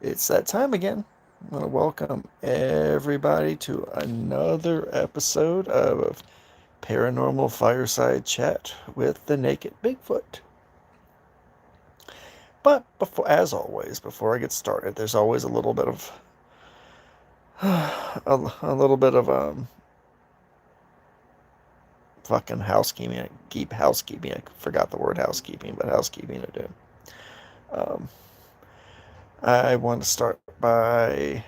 It's that time again. I want to welcome everybody to another episode of Paranormal Fireside Chat with the Naked Bigfoot. But before, as always, before I get started, there's always a little bit of a little bit of fucking housekeeping. Keep housekeeping. I forgot the word housekeeping, but housekeeping to do. Um, I want to start by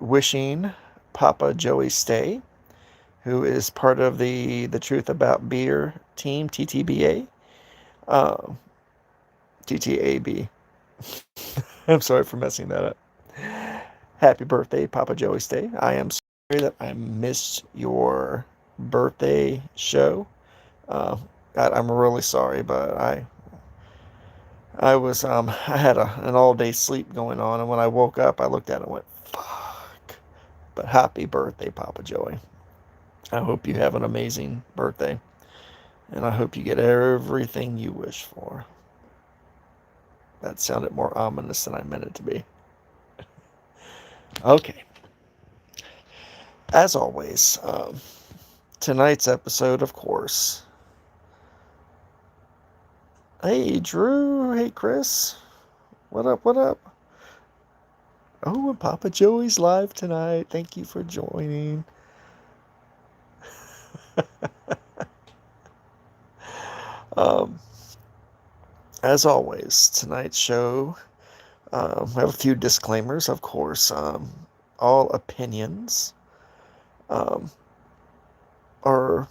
wishing Papa Joey Stay, who is part of the Truth About Beer team, TTBA, um, TTAB. I'm sorry for messing that up. Happy birthday, Papa Joey Stay. I am sorry that I missed your birthday show. Uh, God, I'm really sorry, but I had an all day sleep going on, and when I woke up, I looked at it and went, fuck. But happy birthday, Papa Joey. I hope you have an amazing birthday. And I hope you get everything you wish for. That sounded more ominous than I meant it to be. Okay. As always, tonight's episode, of course. Hey, Drew. Hey, Chris. What up? What up? Oh, and Papa Joey's live tonight. Thank you for joining. um, as always, tonight's show, I have a few disclaimers, of course. All opinions um, are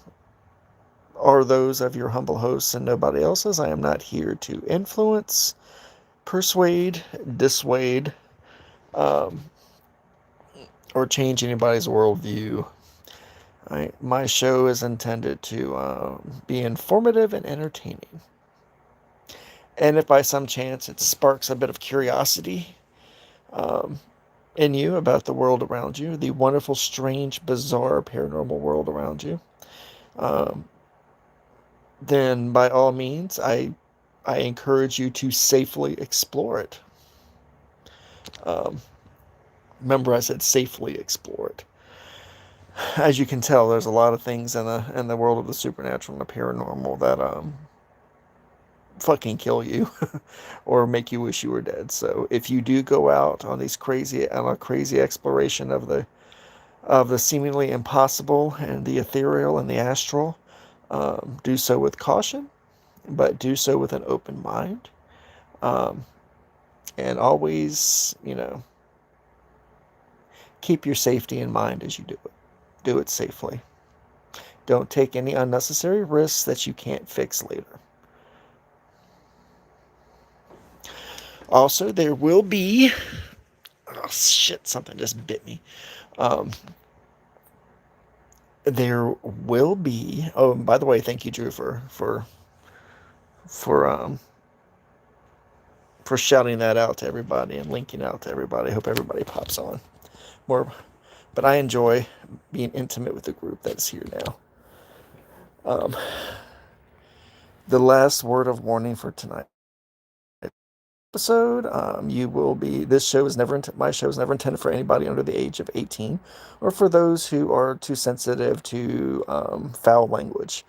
are those of your humble hosts and nobody else's. I am not here to influence, persuade, dissuade, um, or change anybody's worldview. My show is intended to be informative and entertaining. And if by some chance it sparks a bit of curiosity um, in you about the world around you, the wonderful, strange, bizarre, paranormal world around you, um, then by all means, I encourage you to safely explore it. Um, Remember, I said safely explore it. As you can tell, there's a lot of things in the world of the supernatural and the paranormal that fucking kill you or make you wish you were dead. So if you do go out on a crazy exploration of the seemingly impossible and the ethereal and the astral, do so with caution, but do so with an open mind. Um, and always, keep your safety in mind as you do it. Do it safely. Don't take any unnecessary risks that you can't fix later. Also, there will be. Oh shit! Something just bit me. Um, there will be. Oh, and by the way, thank you, Drew, for for shouting that out to everybody and linking out to everybody. I hope everybody pops on more. But I enjoy being intimate with the group that's here now. Um, the last word of warning for tonight episode. You will be. This show is never. My show is never intended for anybody under the age of 18, or for those who are too sensitive to foul language.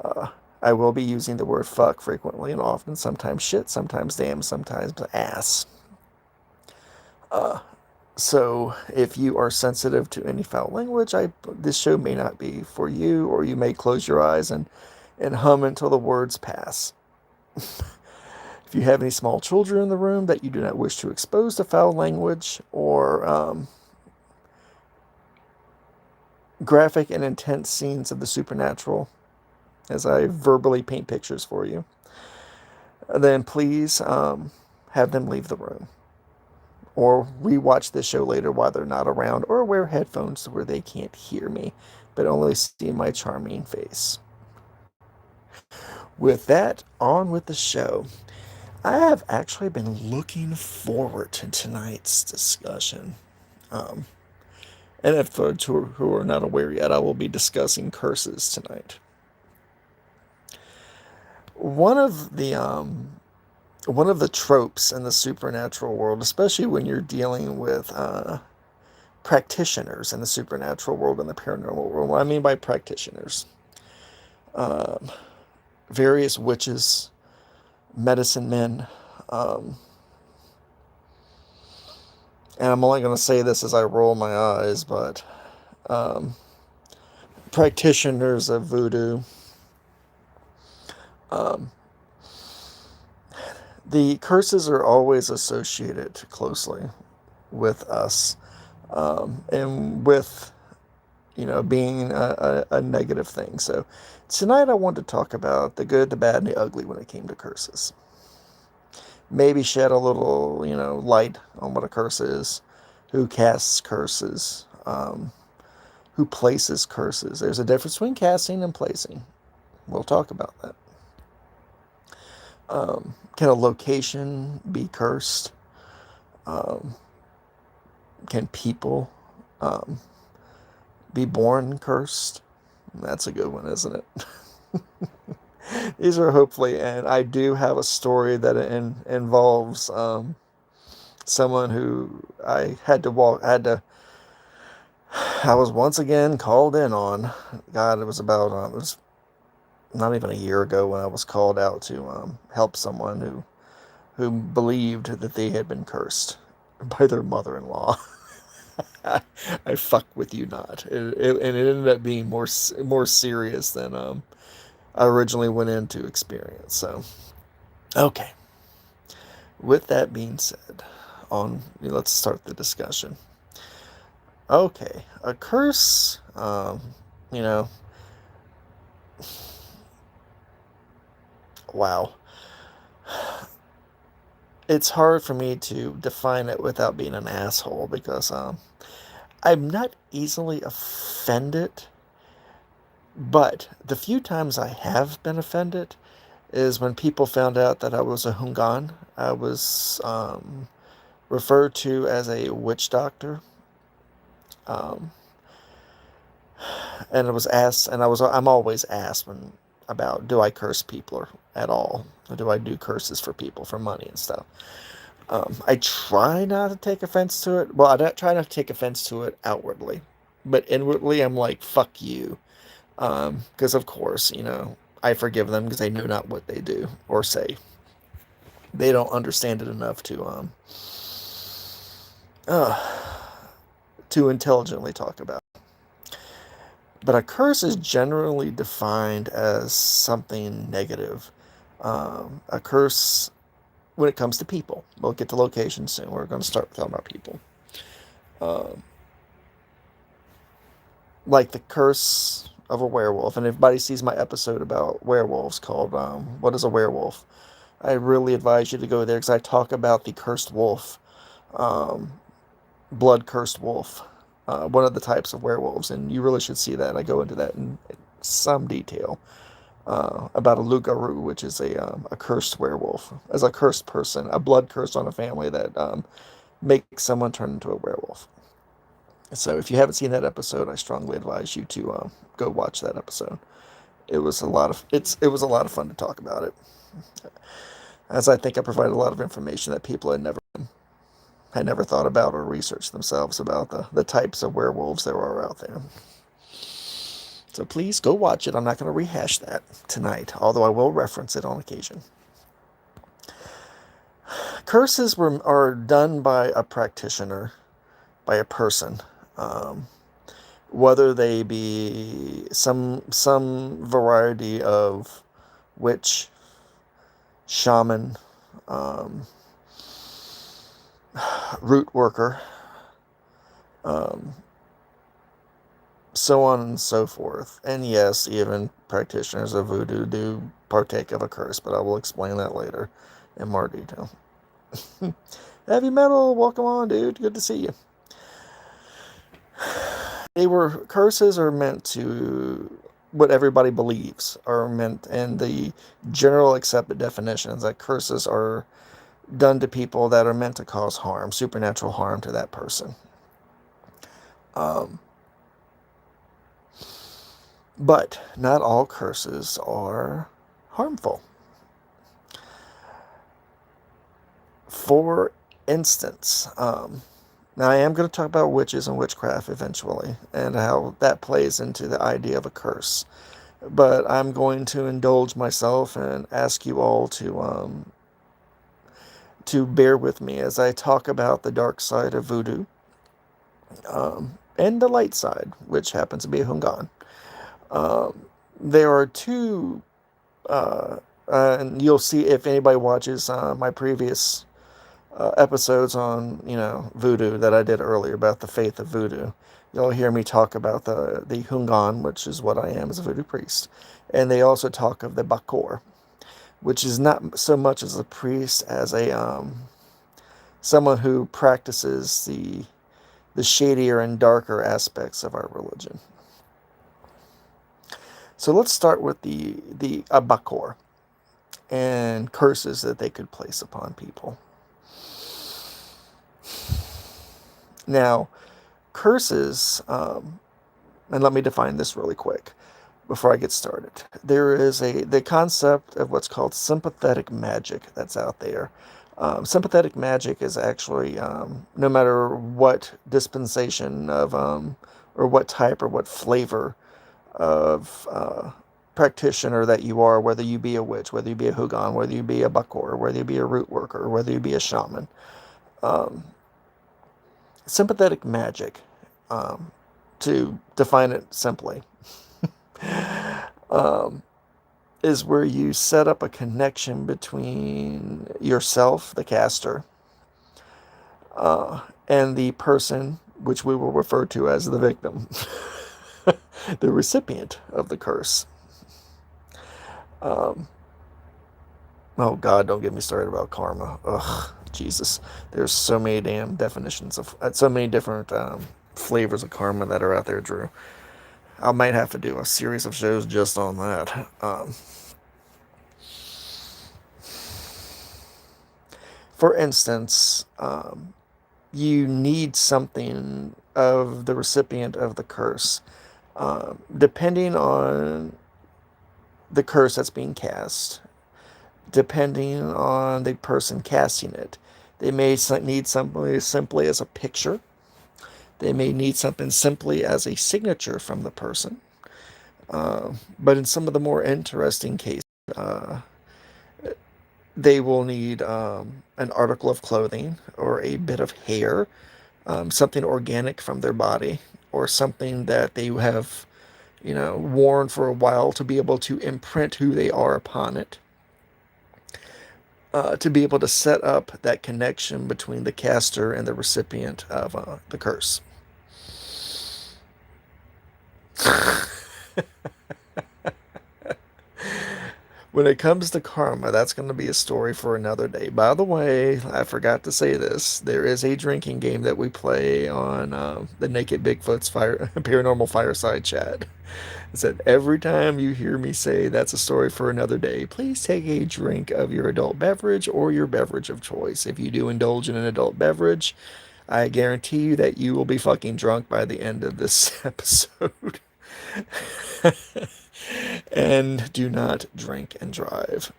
Uh, I will be using the word fuck frequently and often. Sometimes shit. Sometimes damn. Sometimes ass. Uh, so if you are sensitive to any foul language, this show may not be for you, or you may close your eyes and hum until the words pass. If you have any small children in the room that you do not wish to expose to foul language or graphic and intense scenes of the supernatural, as I verbally paint pictures for you, then please have them leave the room. Or rewatch this show later while they're not around, or wear headphones where they can't hear me, but only see my charming face. With that, on with the show. I have actually been looking forward to tonight's discussion. Um, and if for those who are not aware yet, I will be discussing curses tonight. One of the one of the tropes in the supernatural world, especially when you're dealing with practitioners in the supernatural world and the paranormal world. What I mean by practitioners, um, various witches, medicine men, um, and I'm only going to say this as I roll my eyes, but um, practitioners of voodoo, um, the curses are always associated closely with us, and with being a negative thing. So tonight I want to talk about the good, the bad, and the ugly when it came to curses. Maybe shed a little, light on what a curse is, who casts curses, who places curses. There's a difference between casting and placing. We'll talk about that. Can a location be cursed? Um, can people um, be born cursed? That's a good one, isn't it? These are hopefully, and I do have a story that involves someone who I was once again called in on. God, it was it was not even a year ago when I was called out to help someone who believed that they had been cursed by their mother-in-law. I fuck with you not. And it ended up being more serious than I originally went into experience. So, okay. With that being said, let's start the discussion. Okay, a curse. You know, wow. It's hard for me to define it without being an asshole because I'm not easily offended, but the few times I have been offended is when people found out that I was a Hungan. I was referred to as a witch doctor. Um, and it was asked, and I'm always asked about do I curse people or at all, or do I do curses for people for money and stuff. I try not to take offense to it. Well, I don't try not to take offense to it outwardly, but inwardly I'm like fuck you, because of course I forgive them because they know not what they do or say. They don't understand it enough uh, to intelligently talk about. But a curse is generally defined as something negative. A curse, when it comes to people, we'll get to locations soon. We're going to start talking about people. Um, like the curse of a werewolf. And if everybody sees my episode about werewolves called What is a Werewolf? I really advise you to go there because I talk about the cursed wolf, um, blood cursed wolf, one of the types of werewolves. And you really should see that. I go into that in some detail. About a Lugaru, which is a cursed werewolf, as a cursed person, a blood curse on a family that makes someone turn into a werewolf. So if you haven't seen that episode, I strongly advise you to go watch that episode. It was a lot of fun to talk about it, as I think I provided a lot of information that people had never thought about or researched themselves about the types of werewolves there are out there. So please go watch it. I'm not going to rehash that tonight, although I will reference it on occasion. Curses are done by a practitioner, by a person, um, whether they be some variety of witch, shaman, um, root worker, um, so on and so forth. And yes, even practitioners of voodoo do partake of a curse, but I will explain that later in more detail. Heavy metal, welcome on, dude. Good to see you. Curses are meant to, what everybody believes are meant, and the general accepted definition is that curses are done to people that are meant to cause harm, supernatural harm to that person. Um, but not all curses are harmful. For instance, now I am going to talk about witches and witchcraft eventually, and how that plays into the idea of a curse. But I'm going to indulge myself and ask you all to bear with me as I talk about the dark side of voodoo, and the light side, which happens to be Hungan. There are two, and you'll see if anybody watches my previous episodes on, voodoo that I did earlier about the faith of voodoo. You'll hear me talk about the Hungan, which is what I am as a voodoo priest. And they also talk of the Bakor, which is not so much as a priest as a someone who practices the shadier and darker aspects of our religion. So let's start with the Bakor and curses that they could place upon people. Now, curses, and let me define this really quick before I get started. There is the concept of what's called sympathetic magic that's out there. Sympathetic magic is actually, no matter what dispensation of, or what type or what flavor of practitioner that you are, whether you be a witch, whether you be a Hugan, whether you be a Bakor, whether you be a root worker, whether you be a shaman. Sympathetic magic, to define it simply, is where you set up a connection between yourself, the caster, and the person, which we will refer to as the victim, the recipient of the curse. Oh God, don't get me started about karma. Ugh, Jesus. There's so many damn definitions of, so many different flavors of karma that are out there, Drew. I might have to do a series of shows just on that. For instance, you need something of the recipient of the curse. Depending on the curse that's being cast, depending on the person casting it, they may need something simply as a picture. They may need something simply as a signature from the person. But in some of the more interesting cases, they will need an article of clothing or a bit of hair, something organic from their body, or something that they have, worn for a while to be able to imprint who they are upon it. To be able to set up that connection between the caster and the recipient of the curse. When it comes to karma, that's going to be a story for another day. By the way, I forgot to say this. There is a drinking game that we play on the Naked Bigfoot's Paranormal Fireside Chat. It said, every time you hear me say that's a story for another day, please take a drink of your adult beverage or your beverage of choice. If you do indulge in an adult beverage, I guarantee you that you will be fucking drunk by the end of this episode. And do not drink and drive.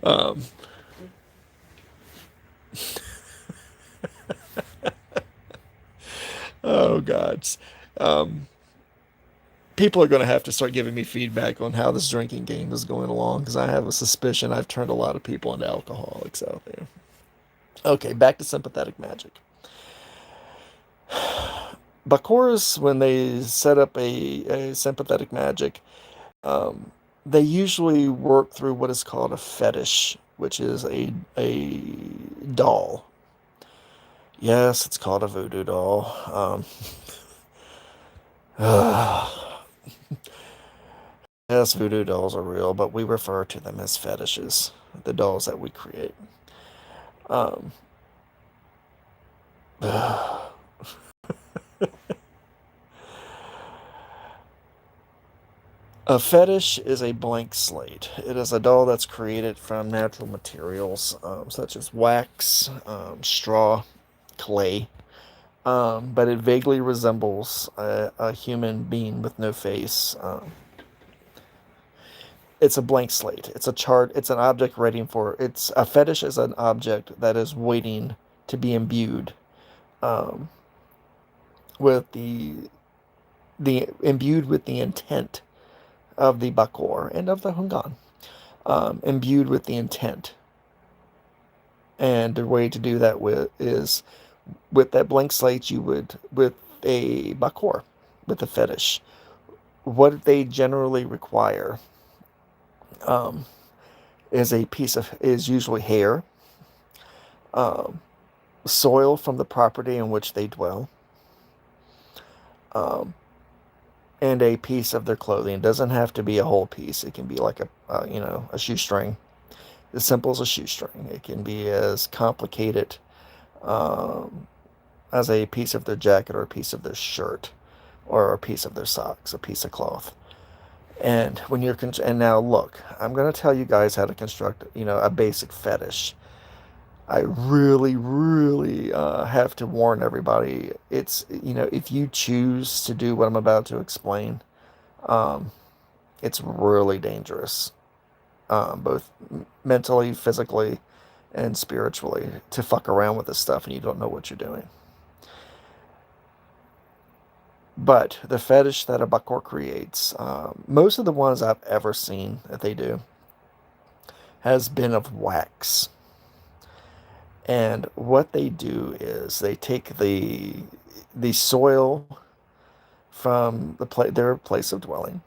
um, oh, God. People are going to have to start giving me feedback on how this drinking game is going along, because I have a suspicion I've turned a lot of people into alcoholics out there. Okay, back to sympathetic magic. Bakoras, when they set up a sympathetic magic, they usually work through what is called a fetish, which is a doll. Yes, it's called a voodoo doll. Yes, voodoo dolls are real, but we refer to them as fetishes, the dolls that we create. Um, A fetish is a blank slate. It is a doll that's created from natural materials, such as wax, straw, clay, but it vaguely resembles a human being with no face. it's a blank slate. It's a chart. It's an object waiting for. It's a fetish is an object that is waiting to be imbued um, with the imbued with the intent of the Bakor and of the Hungan, imbued with the intent. And the way to do that is with that blank slate. You would with a Bakor, with a fetish. What they generally require um, is usually hair, um, soil from the property in which they dwell, um, and a piece of their clothing. It doesn't have to be a whole piece. It can be like a shoestring, as simple as a shoestring. It can be as complicated um, as a piece of their jacket or a piece of their shirt or a piece of their socks, a piece of cloth. And and now look, I'm going to tell you guys how to construct, a basic fetish. I really, really have to warn everybody. It's, if you choose to do what I'm about to explain, um, it's really dangerous, both mentally, physically, and spiritually, to fuck around with this stuff and you don't know what you're doing. But the fetish that a Bakor creates, most of the ones I've ever seen that they do, has been of wax. And what they do is they take the soil from their place of dwelling,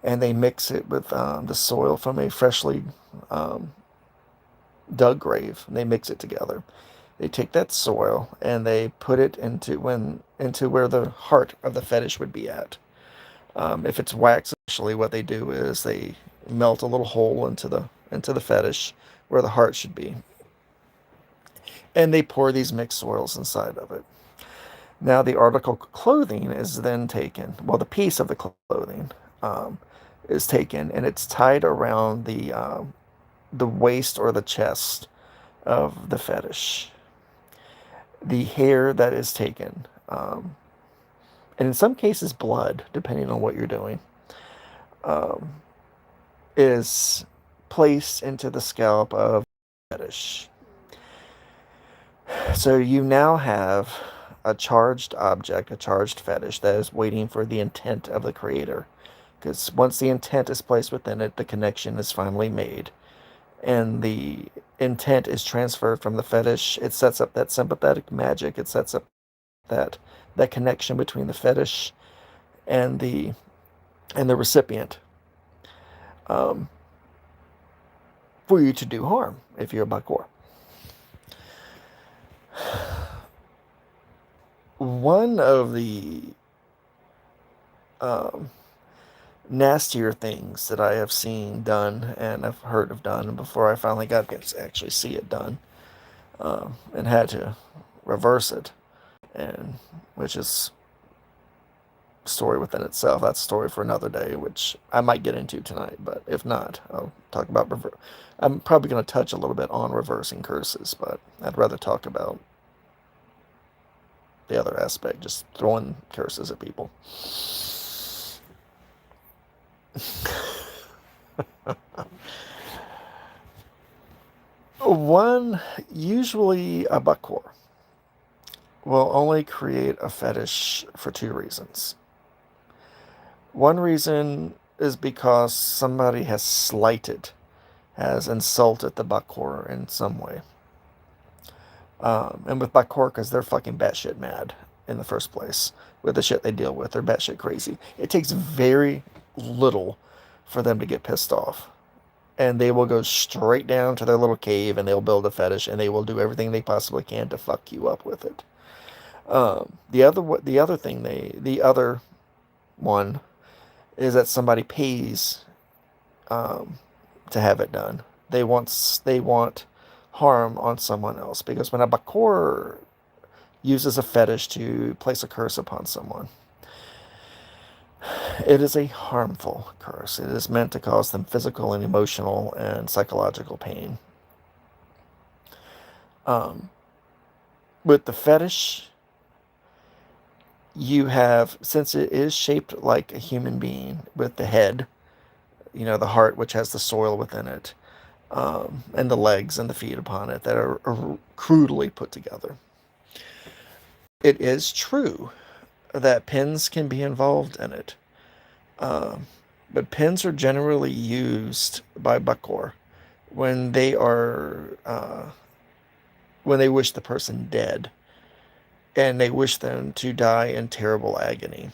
and they mix it with the soil from a freshly um, dug grave. And they mix it together. They take that soil and they put it into where the heart of the fetish would be at. If it's wax, actually, what they do is they melt a little hole into the fetish where the heart should be, and they pour these mixed soils inside of it. Now, the article clothing is then taken. Well, the piece of the clothing is taken, and it's tied around the waist or the chest of the fetish. The hair that is taken, and in some cases blood, depending on what you're doing, um, is placed into the scalp of the fetish. So you now have a charged object, a charged fetish that is waiting for the intent of the creator. Because once the intent is placed within it, the connection is finally made. And the intent is transferred from the fetish. It sets up that sympathetic magic. It sets up that connection between the fetish and the recipient, um, for you to do harm if you're a Bakor. One of the um, nastier things that I have seen done and I've heard of done before I finally got to actually see it done, and had to reverse it, and which is a story within itself. That's a story for another day, which I might get into tonight, but if not, I'll talk about I'm probably going to touch a little bit on reversing curses, but I'd rather talk about the other aspect, just throwing curses at people. Usually a Bakor will only create a fetish for two reasons. One reason is because somebody has has insulted the Bakor in some way. And with Bakor, because they're fucking batshit mad in the first place with the shit they deal with. They're batshit crazy. It takes very little for them to get pissed off. And they will go straight down to their little cave and they'll build a fetish and they will do everything they possibly can to fuck you up with it. The other one is that somebody pays to have it done. They want harm on someone else, because when a Bakor uses a fetish to place a curse upon someone, it is a harmful curse. It is meant to cause them physical and emotional and psychological pain. With the fetish, you have, since it is shaped like a human being with the head, the heart, which has the soil within it, and the legs and the feet upon it that are crudely put together. It is true that pins can be involved in it, um, but pins are generally used by Bakor when they are when they wish the person dead and they wish them to die in terrible agony.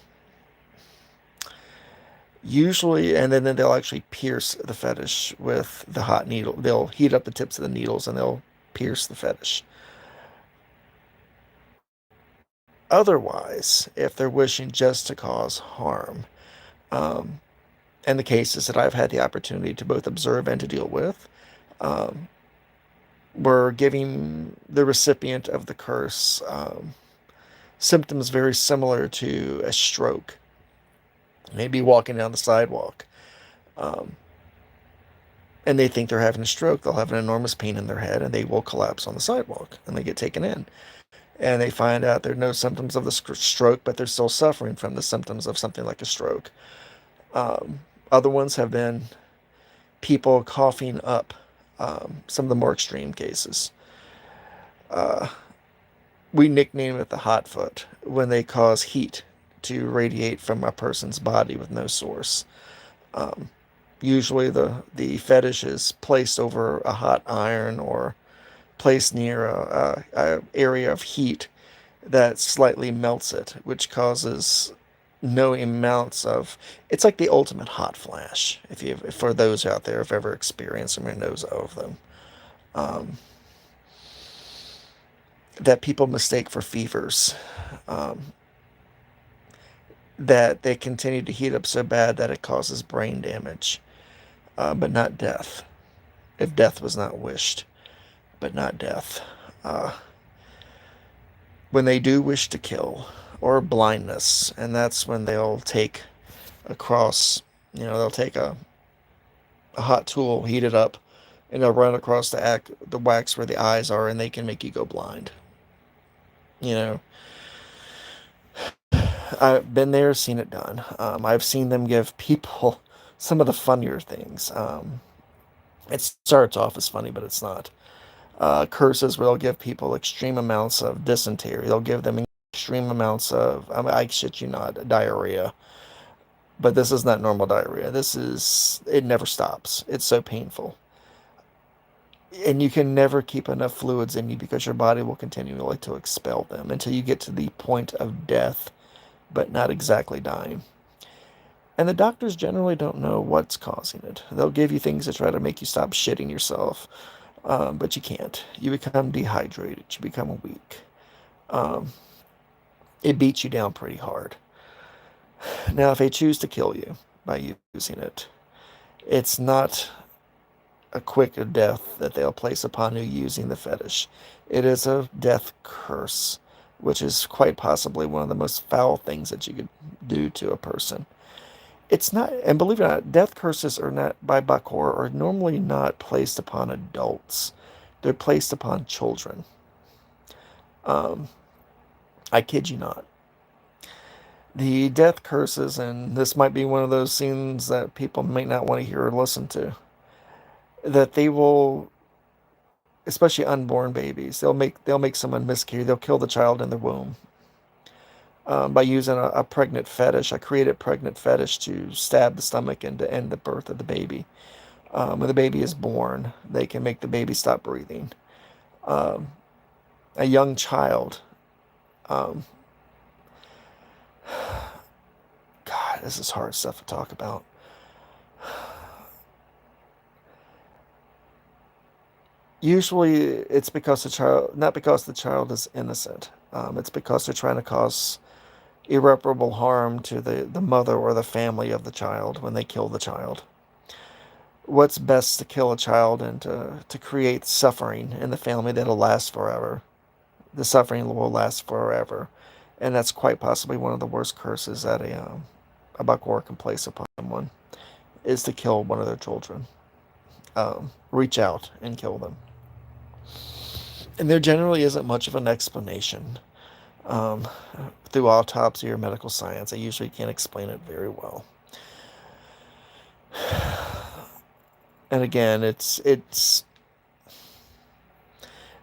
Usually, and then they'll actually pierce the fetish with the hot needle. They'll heat up the tips of the needles and they'll pierce the fetish. Otherwise, if they're wishing just to cause harm, um, and the cases that I've had the opportunity to both observe and to deal with, um, were giving the recipient of the curse symptoms very similar to a stroke. Maybe walking down the sidewalk, um, and they think they're having a stroke. They'll have an enormous pain in their head, and they will collapse on the sidewalk, and they get taken in. And they find out there are no symptoms of the stroke, but they're still suffering from the symptoms of something like a stroke. Um, Other ones have been people coughing up some of the more extreme cases. Uh, we nickname it the hot foot when they cause heat to radiate from a person's body with no source. Um, Usually the fetish is placed over a hot iron or placed near a area of heat that slightly melts it, which causes no amounts of. It's like the ultimate hot flash. If for those out there have ever experienced them or knows of them, um, that people mistake for fevers. Um, that they continue to heat up so bad that it causes brain damage, but not death. If death was not wished, but not death. Uh, when they do wish to kill, or blindness, and that's when they'll take across, they'll take a hot tool, heat it up, and they'll run across the wax where the eyes are, and they can make you go blind. You know, I've been there, seen it done. I've seen them give people some of the funnier things. It starts off as funny, but it's not. Curses where they'll give people extreme amounts of dysentery. They'll give them extreme amounts of, I shit you not, diarrhea. But this is not normal diarrhea. It never stops. It's so painful. And you can never keep enough fluids in you because your body will continually to expel them until you get to the point of death, but not exactly dying. And the doctors generally don't know what's causing it. They'll give you things to try to make you stop shitting yourself, but you can't. You become dehydrated. You become weak. Um, it beats you down pretty hard. Now, if they choose to kill you by using it, it's not a quick death that they'll place upon you using the fetish. It is a death curse, which is quite possibly one of the most foul things that you could do to a person. It's not, and believe it or not, death curses are not by Bakor are normally not placed upon adults. They're placed upon children. Um, I kid you not. The death curses, and this might be one of those scenes that people might not want to hear or listen to, that they will, especially unborn babies, they'll make someone miscarry. They'll kill the child in the womb by using a pregnant fetish, a created pregnant fetish to stab the stomach and to end the birth of the baby. When the baby is born, they can make the baby stop breathing. Um, a young child. Um, God, this is hard stuff to talk about. Usually, it's because not because the child is innocent. It's because they're trying to cause irreparable harm to the mother or the family of the child when they kill the child. What's best to kill a child and to create suffering in the family that'll last forever. The suffering will last forever. And that's quite possibly one of the worst curses that a Bakor can place upon someone, is to kill one of their children. Reach out and kill them. And there generally isn't much of an explanation. Um, Through autopsy or medical science, I usually can't explain it very well. And again, it's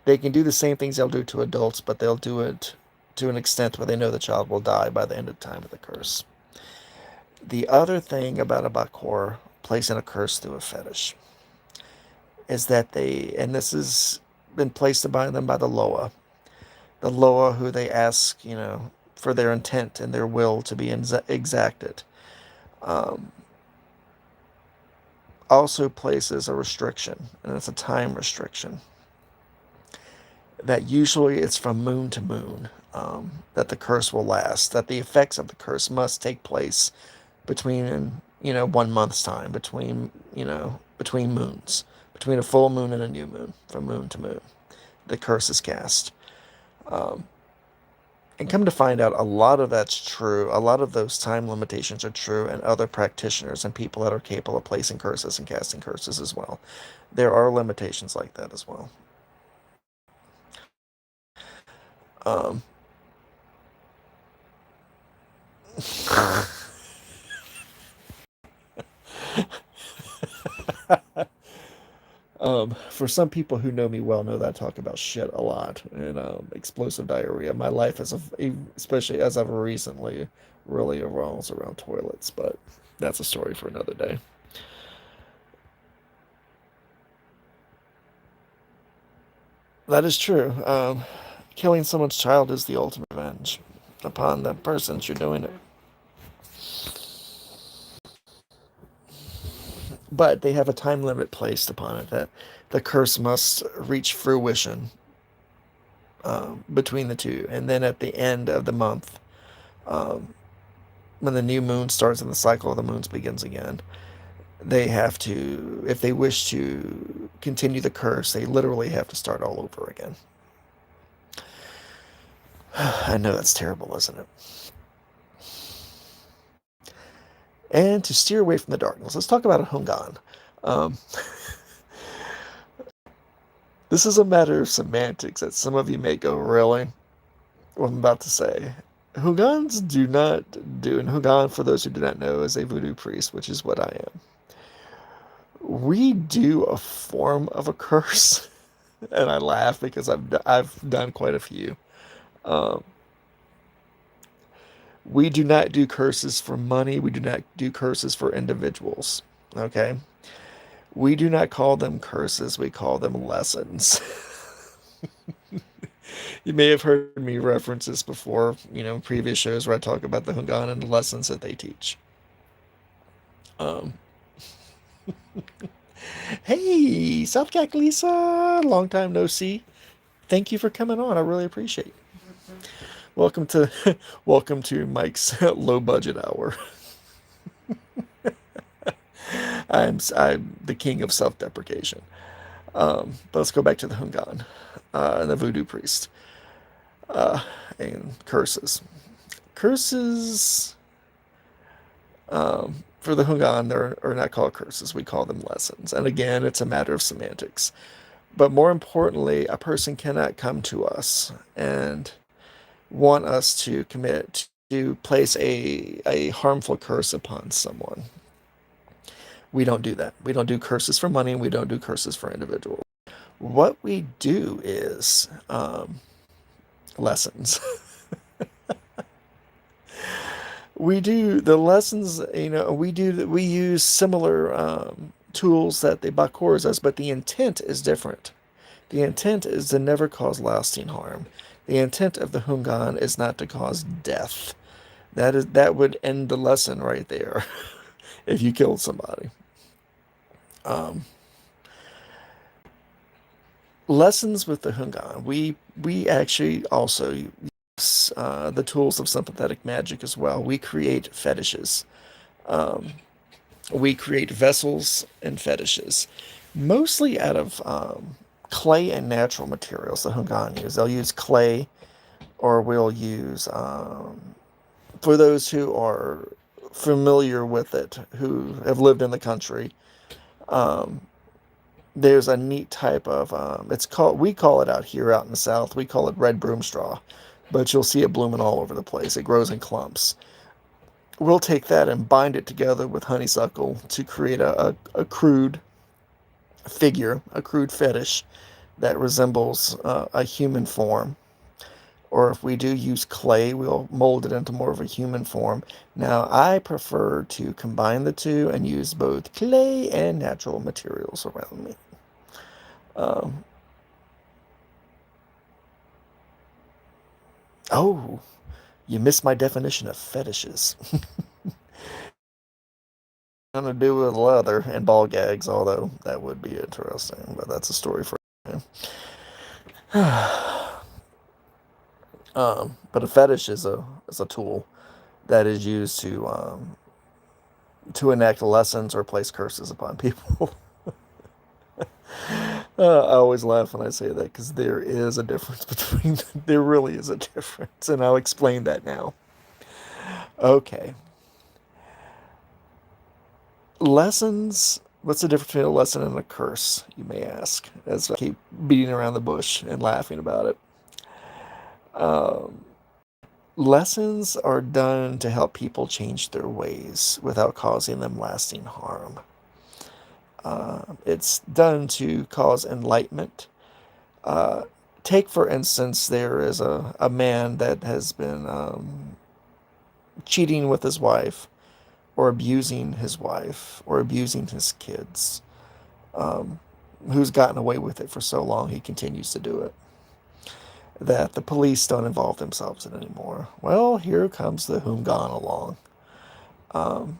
they can do the same things they'll do to adults, but they'll do it to an extent where they know the child will die by the end of time of the curse. The other thing about a Bakor placing a curse through a fetish is that and this has been placed upon them by the Loa who they ask, for their intent and their will to be exacted, um, also places a restriction, and it's a time restriction that usually it's from moon to moon, that the curse will last, that the effects of the curse must take place between 1 month's time, between moons, between a full moon and a new moon, from moon to moon the curse is cast. And come to find out, a lot of that's true. A lot of those time limitations are true, and other practitioners and people that are capable of placing curses and casting curses as well. There are limitations like that as well. Um, for some people who know me well, know that I talk about shit a lot and explosive diarrhea. My life especially as of recently, really revolves around toilets, but that's a story for another day. That is true. Killing someone's child is the ultimate revenge upon the persons you're doing it. But they have a time limit placed upon it that the curse must reach fruition between the two. And then at the end of the month, um, when the new moon starts and the cycle of the moons begins again, they have to, if they wish to continue the curse, they literally have to start all over again. I know that's terrible, isn't it? And to steer away from the darkness, let's talk about a Hungan. Um, this is a matter of semantics that some of you may go, really? What I'm about to say. Hungans do not do, and Hungan, for those who do not know, is a voodoo priest, which is what I am. We do a form of a curse, and I laugh because I've done quite a few. Um, we do not do curses for money. We do not do curses for individuals. Okay? We do not call them curses. We call them lessons. You may have heard me reference this before, previous shows where I talk about the Hungan and the lessons that they teach. Um, hey, South Cack Lisa, long time no see. Thank you for coming on. I really appreciate it. Welcome to welcome to Mike's low budget hour. I'm the king of self deprecation. But let's go back to the Hungan and the voodoo priest uh, and curses. Curses for the Hungan are not called curses. We call them lessons. And again, it's a matter of semantics. But more importantly, a person cannot come to us and want us to commit to place a harmful curse upon someone. We don't do that. We don't do curses for money, and we don't do curses for individuals. What we do is lessons. We do the lessons, we use similar tools that the Bakors does, but the intent is different. The intent is to never cause lasting harm. The intent of the Hungan is not to cause death. That would end the lesson right there if you killed somebody. Um, Lessons with the Hungan. We actually also use the tools of sympathetic magic as well. We create fetishes. Um, we create vessels and fetishes, mostly out of clay and natural materials. The Hungan use. They'll use clay, or we'll use for those who are familiar with it, who have lived in the country. Um, there's a neat type of we call it out here out in the south, we call it red broom straw, but you'll see it blooming all over the place. It grows in clumps. We'll take that and bind it together with honeysuckle to create a crude figure, a crude fetish that resembles a human form. Or if we do use clay, we'll mold it into more of a human form. Now, I prefer to combine the two and use both clay and natural materials around me. Um, oh, you missed my definition of fetishes. Nothing to do with leather and ball gags, although that would be interesting, but that's a story for you. But a fetish is a tool that is used to enact lessons or place curses upon people. I always laugh when I say that because there is a difference between there really is a difference, and I'll explain that now. Okay, lessons. What's the difference between a lesson and a curse? You may ask, as I keep beating around the bush and laughing about it. Um, Lessons are done to help people change their ways without causing them lasting harm. It's done to cause enlightenment. Uh, Take, for instance, there is a man that has been cheating with his wife, or abusing his wife, or abusing his kids, um, who's gotten away with it for so long he continues to do it, that the police don't involve themselves in anymore. Well, here comes the Hungan along. Um,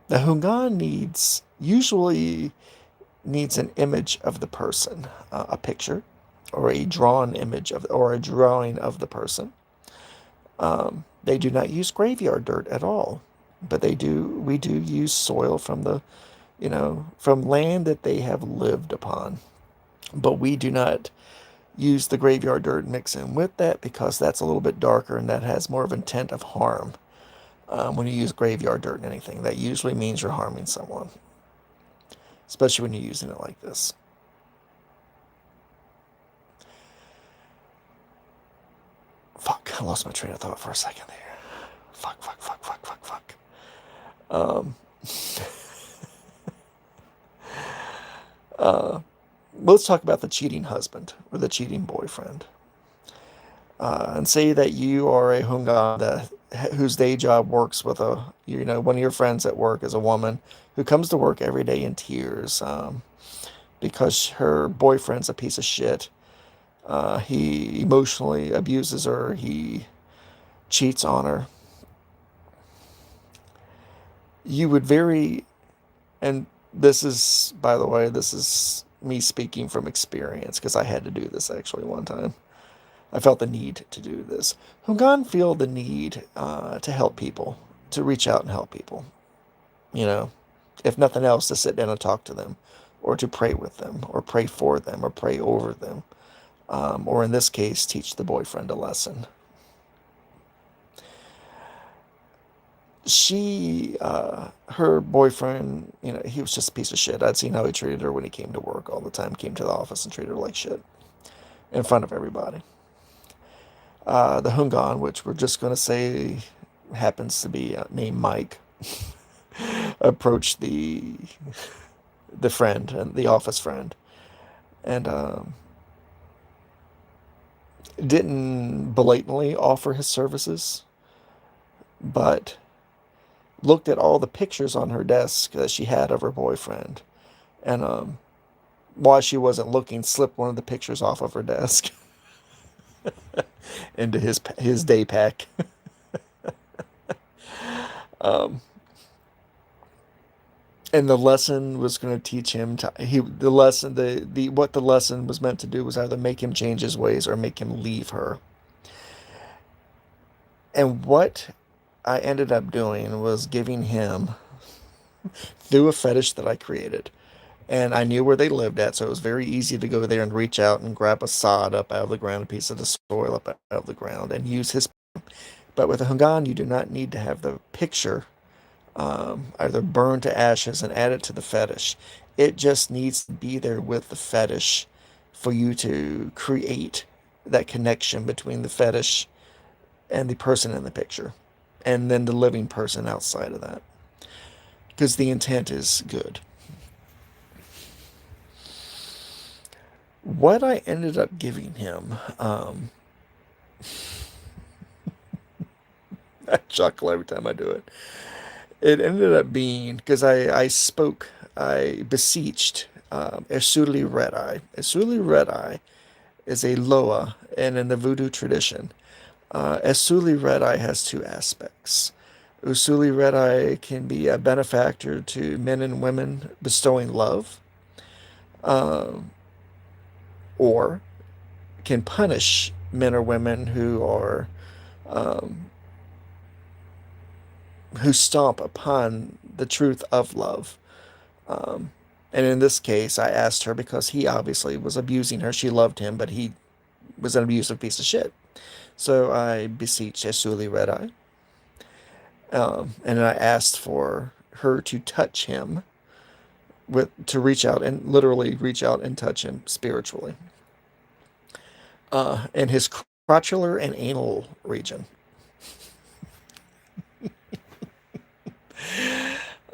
the Hungan usually needs an image of the person, a picture, or a drawn image of, or a drawing of the person. They do not use graveyard dirt at all, but we do use soil from from land that they have lived upon. But we do not use the graveyard dirt and mix in with that because that's a little bit darker and that has more of intent of harm. When you use graveyard dirt in anything, that usually means you're harming someone, especially when you're using it like this. Fuck, I lost my train of thought for a second there. Fuck, fuck, fuck, fuck, fuck, fuck. Um, uh, let's talk about the cheating husband or the cheating boyfriend. And say that you are a Hungan whose day job works with one of your friends at work is a woman who comes to work every day in tears because her boyfriend's a piece of shit. He emotionally abuses her. He cheats on her. You would and this is, by the way, this is me speaking from experience because I had to do this actually one time. I felt the need to do this. Hungan feel the need to help people, to reach out and help people. You know, if nothing else, to sit down and talk to them, or to pray with them, or pray for them, or pray over them, or in this case, teach the boyfriend a lesson. Her boyfriend, he was just a piece of shit. I'd seen how he treated her when he came to work all the time, came to the office and treated her like shit in front of everybody. The Hungan, which we're just going to say happens to be named Mike, approached the friend and the office friend, and didn't blatantly offer his services, but looked at all the pictures on her desk that she had of her boyfriend, and while she wasn't looking, slipped one of the pictures off of her desk into his day pack. um, and the lesson was going to teach him what the lesson was meant to do was either make him change his ways or make him leave her. And what I ended up doing was giving him, through a fetish that I created, and I knew where they lived at, so it was very easy to go there and reach out and grab a sod up out of the ground, a piece of the soil up out of the ground, and use his. But with a Hungan, you do not need to have the picture either burned to ashes and add it to the fetish. It just needs to be there with the fetish for you to create that connection between the fetish and the person in the picture, and then the living person outside of that, because the intent is good. What I ended up giving him, I chuckle every time I do it. It ended up being because I beseeched Esuli Red Eye. Esuli Red Eye is a Loa, and in the voodoo tradition, Esuli Red Eye has two aspects. Usuli Red Eye can be a benefactor to men and women bestowing love, um, or can punish men or women um, who stomp upon the truth of love. Um, and in this case, I asked her because he obviously was abusing her. She loved him, but he was an abusive piece of shit. So I beseeched Esuli Red Eye, and I asked for her to touch him to reach out and literally reach out and touch him spiritually, in his crotchular and anal region.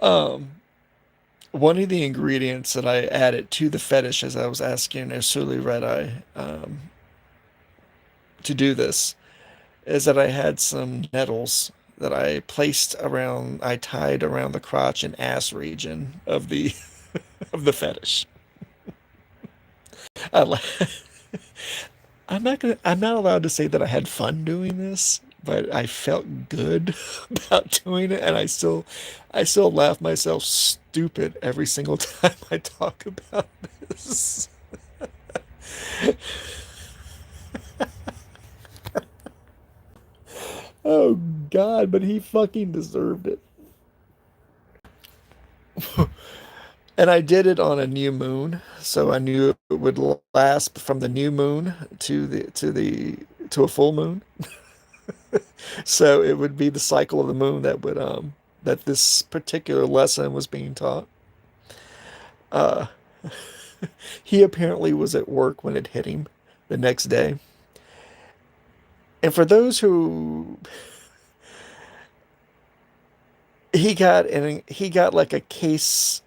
Um, One of the ingredients that I added to the fetish as I was asking Ursuli Red Eye to do this is that I had some nettles that I tied around the crotch and ass region of the of the fetish. I, li- I'm not allowed to say that I had fun doing this, but I felt good about doing it, and I still laugh myself stupid every single time I talk about this. Oh God, but he fucking deserved it. And I did it on a new moon, so I knew it would last from the new moon to a full moon. So it would be the cycle of the moon that this particular lesson was being taught. Uh, he apparently was at work when it hit him the next day. And for those who he got like a case.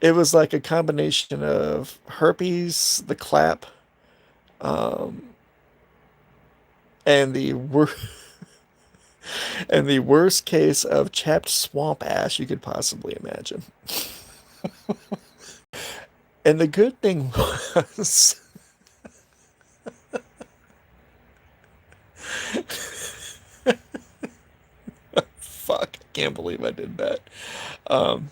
It was like a combination of herpes, the clap, um, and and the worst case of chapped swamp ass you could possibly imagine. And the good thing was, fuck, I can't believe I did that. Um,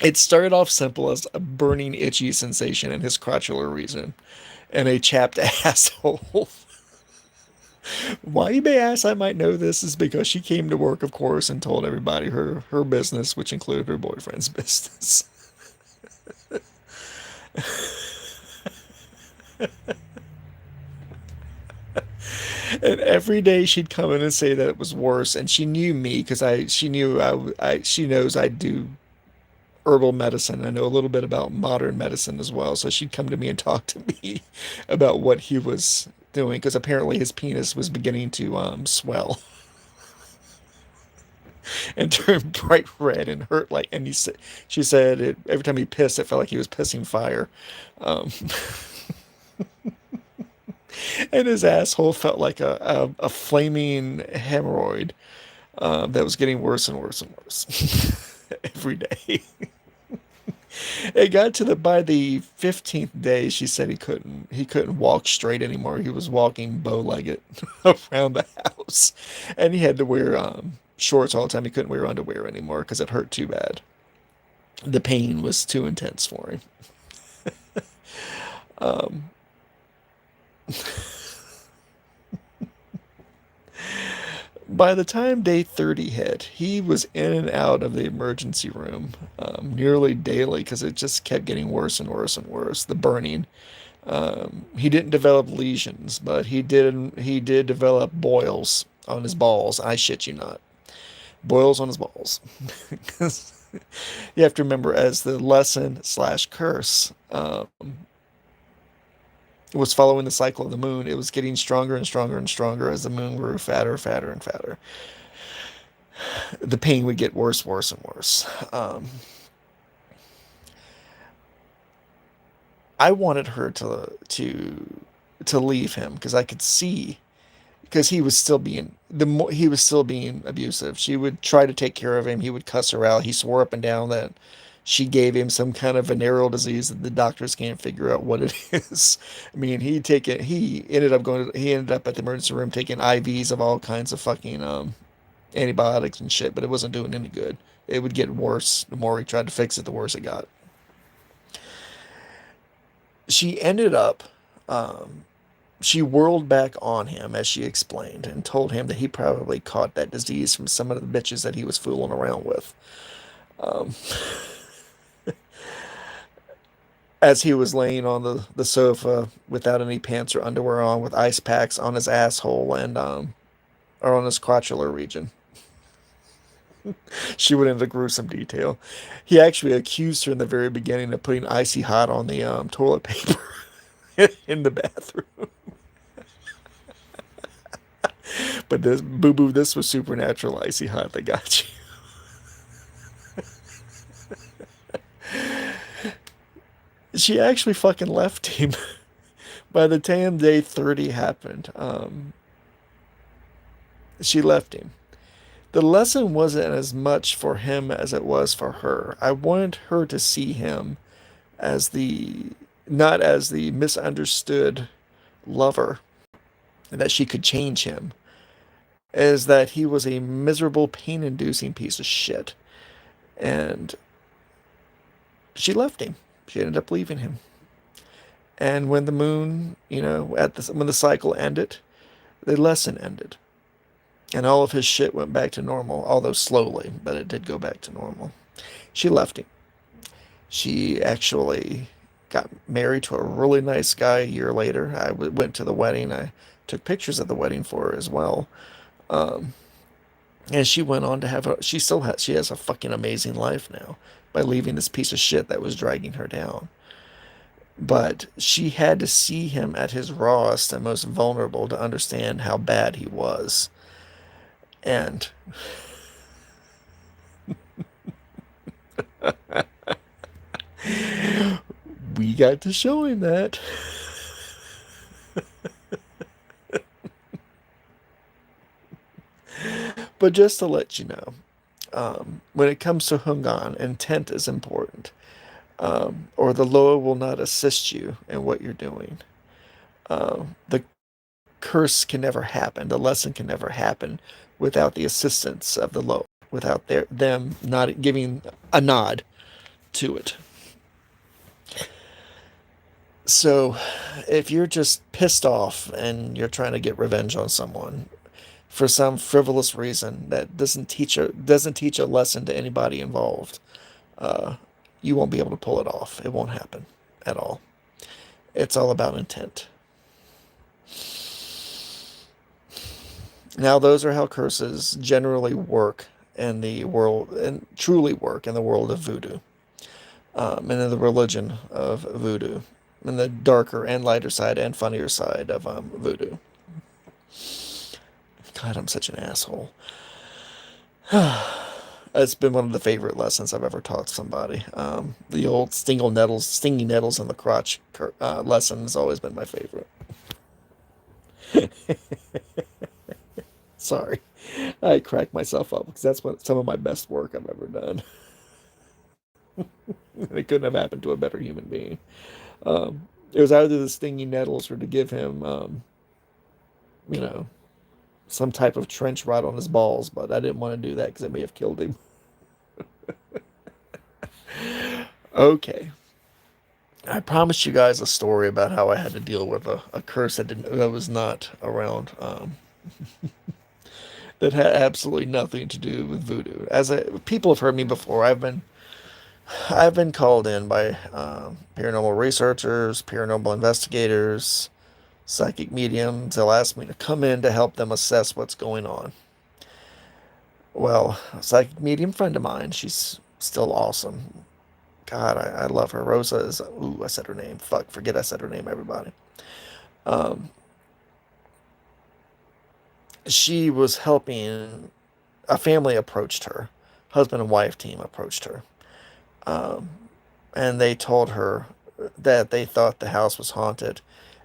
it started off simple as a burning, itchy sensation in his crotchular region and a chapped asshole. Why you may ask, I might know this is because she came to work, of course, and told everybody her business, which included her boyfriend's business. And every day she'd come in and say that it was worse, and she knew me because she knows I do herbal medicine. I know a little bit about modern medicine as well, so she'd come to me and talk to me about what he was doing because apparently his penis was beginning to swell and turn bright red and hurt like. And she said every time he pissed, it felt like he was pissing fire. Um, and his asshole felt like a flaming hemorrhoid that was getting worse and worse and worse every day. It got to the by the 15th day, she said he couldn't walk straight anymore. He was walking bow-legged around the house, and he had to wear shorts all the time. He couldn't wear underwear anymore because it hurt too bad. The pain was too intense for him. Um, By the time day 30 hit, he was in and out of the emergency room nearly daily because it just kept getting worse and worse and worse. The burning. He didn't develop lesions, but he did develop boils on his balls. I shit you not, boils on his balls. 'Cause you have to remember, as the lesson slash curse was following the cycle of the moon, it was getting stronger and stronger and stronger as the moon grew fatter, fatter, and fatter. The pain would get worse, worse, and worse. I wanted her to leave him because I could see because he was still being abusive. She would try to take care of him. He would cuss her out. He swore up and down that she gave him some kind of venereal disease that the doctors can't figure out what it is. I mean, he ended up at the emergency room taking IVs of all kinds of fucking antibiotics and shit, but it wasn't doing any good. It would get worse. The more he tried to fix it, the worse it got. She ended up um, she whirled back on him, as she explained, and told him that he probably caught that disease from some of the bitches that he was fooling around with. Um, as he was laying on the sofa without any pants or underwear on, with ice packs on his asshole and or on his crotchular region. She went into gruesome detail. He actually accused her in the very beginning of putting icy hot on the toilet paper in the bathroom. But this boo boo, this was supernatural icy hot that got you. She actually fucking left him by the time day 30 happened. She left him. The lesson wasn't as much for him as it was for her. I wanted her to see him as the not as the misunderstood lover, and that she could change him, as that he was a miserable, pain-inducing piece of shit. And she left him. She ended up leaving him. And when the moon, when the cycle ended, the lesson ended. And all of his shit went back to normal, although slowly, but it did go back to normal. She left him. She actually got married to a really nice guy a year later. Went to the wedding. I took pictures of the wedding for her as well. Um, and she went on to she has a fucking amazing life now by leaving this piece of shit that was dragging her down. But she had to see him at his rawest and most vulnerable to understand how bad he was. And we got to show him that. But just to let you know, when it comes to Hungan, intent is important. Or the Loa will not assist you in what you're doing. The curse can never happen. The lesson can never happen without the assistance of the Loa, without them not giving a nod to it. So, if you're just pissed off and you're trying to get revenge on someone for some frivolous reason that doesn't teach a lesson to anybody involved, uh, you won't be able to pull it off. It won't happen at all. It's all about intent. Now, those are how curses generally work in the world, and truly work in the world of voodoo, and in the religion of voodoo, and the darker and lighter side and funnier side of voodoo. God, I'm such an asshole. It's been one of the favorite lessons I've ever taught somebody. The old stinging nettles in the crotch lesson has always been my favorite. Sorry, I crack myself up because that's some of my best work I've ever done. It couldn't have happened to a better human being. It was either the stinging nettles or to give him, you know, some type of trench rod on his balls, but I didn't want to do that because it may have killed him. Okay. I promised you guys a story about how I had to deal with a curse that was not around, that had absolutely nothing to do with voodoo. People have heard me before. I've been called in by paranormal researchers, paranormal investigators, psychic mediums. They'll ask me to come in to help them assess what's going on. Well, a psychic medium friend of mine, she's still awesome. God, I love her. Rosa is, ooh, I said her name. Fuck, forget I said her name, everybody. Um, she was helping, a family approached her, husband and wife team approached her. Um, and they told her that they thought the house was haunted,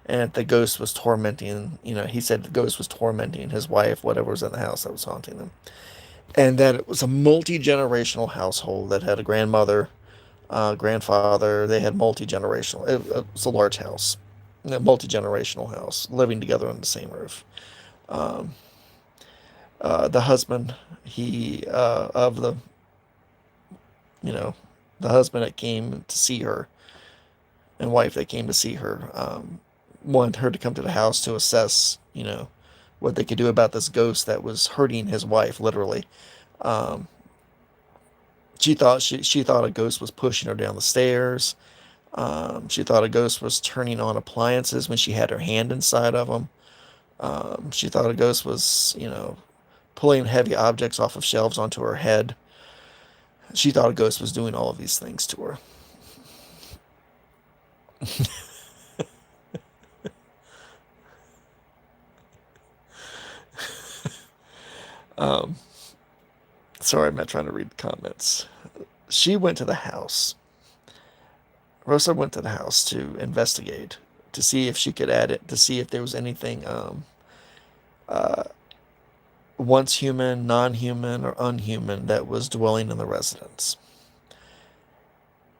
and the ghost was tormenting. He said the ghost was tormenting his wife, whatever was in the house that was haunting them, and that it was a multi-generational household that had a grandmother, grandfather. They had multi-generational. It was a large house, a multi-generational house, living together under the same roof. Um, the husband, he of you know, the husband that came to see her and wife that came to see her, wanted her to come to the house to assess, what they could do about this ghost that was hurting his wife, literally. Um, she thought a ghost was pushing her down the stairs. She thought a ghost was turning on appliances when she had her hand inside of them. She thought a ghost was, pulling heavy objects off of shelves onto her head. She thought a ghost was doing all of these things to her. Um, Sorry, I'm not trying to read the comments. She went to the house. Rosa went to the house to investigate, to see if she could add it, to see if there was anything uh, once human, non human, or unhuman that was dwelling in the residence.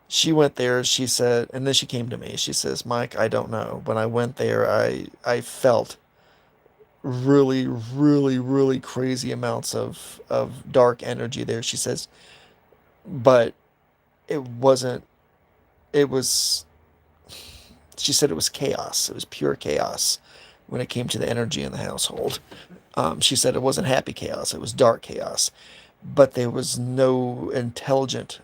She went there, she said, and then she came to me. She says, Mike, I don't know. When I went there, I felt really, really, really crazy amounts of dark energy there. She says, but it wasn't, it was, she said it was chaos. It was pure chaos when it came to the energy in the household. She said it wasn't happy chaos, it was dark chaos, but there was no intelligence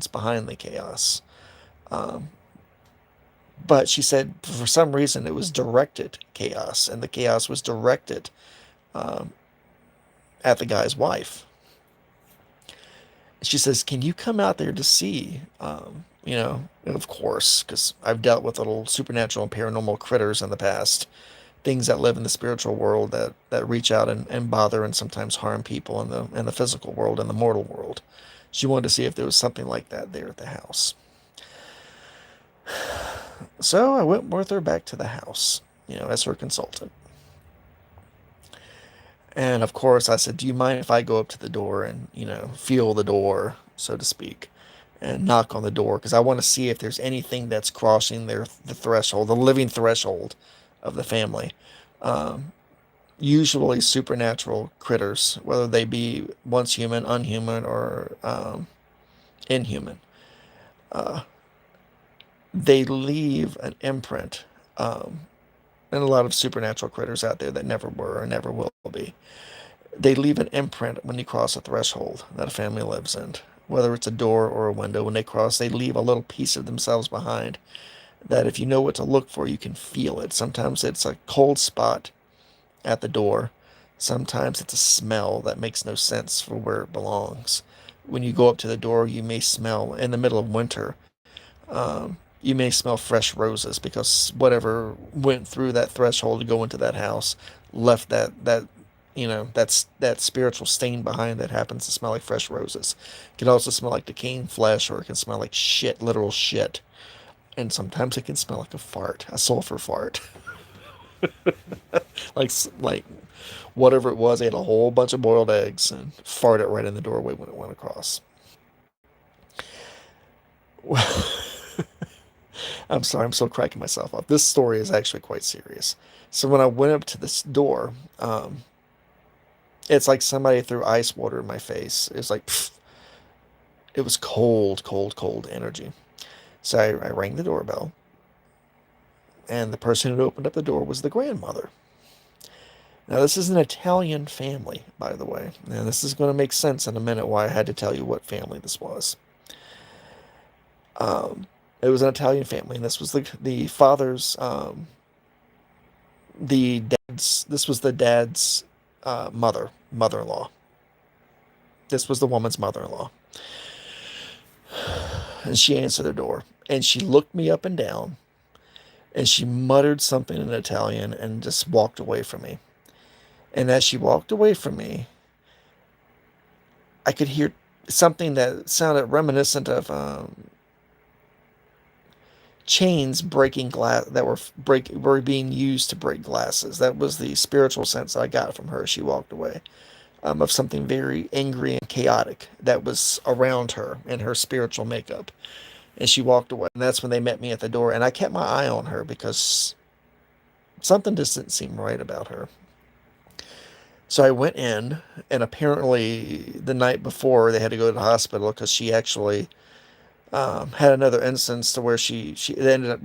behind the chaos. Um, but she said for some reason it was directed chaos, and the chaos was directed um, at the guy's wife. She says, "Can you come out there to see?" And of course, because I've dealt with little supernatural and paranormal critters in the past, things that live in the spiritual world that reach out and bother and sometimes harm people in the physical world and the mortal world. She wanted to see if there was something like that there at the house. So I went with her back to the house, as her consultant. And of course, I said, "Do you mind if I go up to the door and, feel the door, so to speak, and knock on the door? Because I want to see if there's anything that's crossing the threshold, the living threshold of the family." Um, Usually supernatural critters, whether they be once human, unhuman, or inhuman. Uh, they leave an imprint. And a lot of supernatural critters out there that never were or never will be. They leave an imprint when you cross a threshold that a family lives in. Whether it's a door or a window, when they cross, they leave a little piece of themselves behind that if you know what to look for, you can feel it. Sometimes it's a cold spot at the door. Sometimes it's a smell that makes no sense for where it belongs. When you go up to the door, you may smell, in the middle of winter, you may smell fresh roses because whatever went through that threshold to go into that house left that spiritual stain behind that happens to smell like fresh roses. It can also smell like decaying flesh, or it can smell like shit, literal shit. And sometimes it can smell like a fart, a sulfur fart. like whatever it was, ate a whole bunch of boiled eggs and farted right in the doorway when it went across. I'm sorry, I'm still cracking myself up. This story is actually quite serious. So when I went up to this door, it's like somebody threw ice water in my face. It was like, pfft, it was cold, cold, cold energy. So I rang the doorbell, and the person who opened up the door was the grandmother. Now, this is an Italian family, by the way. Now, this is going to make sense in a minute why I had to tell you what family this was. Um, it was an Italian family, and this was the father's, this was the dad's mother-in-law. This was the woman's mother-in-law. And she answered the door, and she looked me up and down, and she muttered something in Italian and just walked away from me. And as she walked away from me, I could hear something that sounded reminiscent of chains breaking glass that were being used to break glasses. That was the spiritual sense I got from her as she walked away, of something very angry and chaotic that was around her in her spiritual makeup. And she walked away. And that's when they met me at the door. And I kept my eye on her because something just didn't seem right about her. So I went in, and apparently the night before they had to go to the hospital because she actually had another instance to where she ended up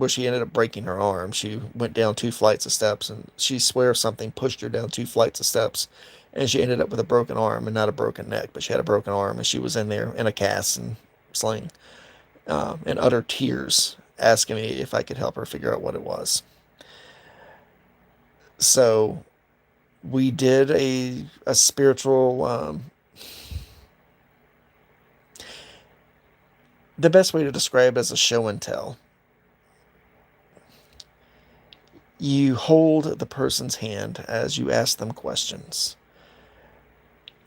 breaking her arm. She went down 2 flights of steps, and she swears something pushed her down 2 flights of steps, and she ended up with a broken arm and not a broken neck, but she had a broken arm, and she was in there in a cast and sling, in utter tears, asking me if I could help her figure out what it was. So we did a spiritual. The best way to describe it is a show and tell. You hold the person's hand as you ask them questions.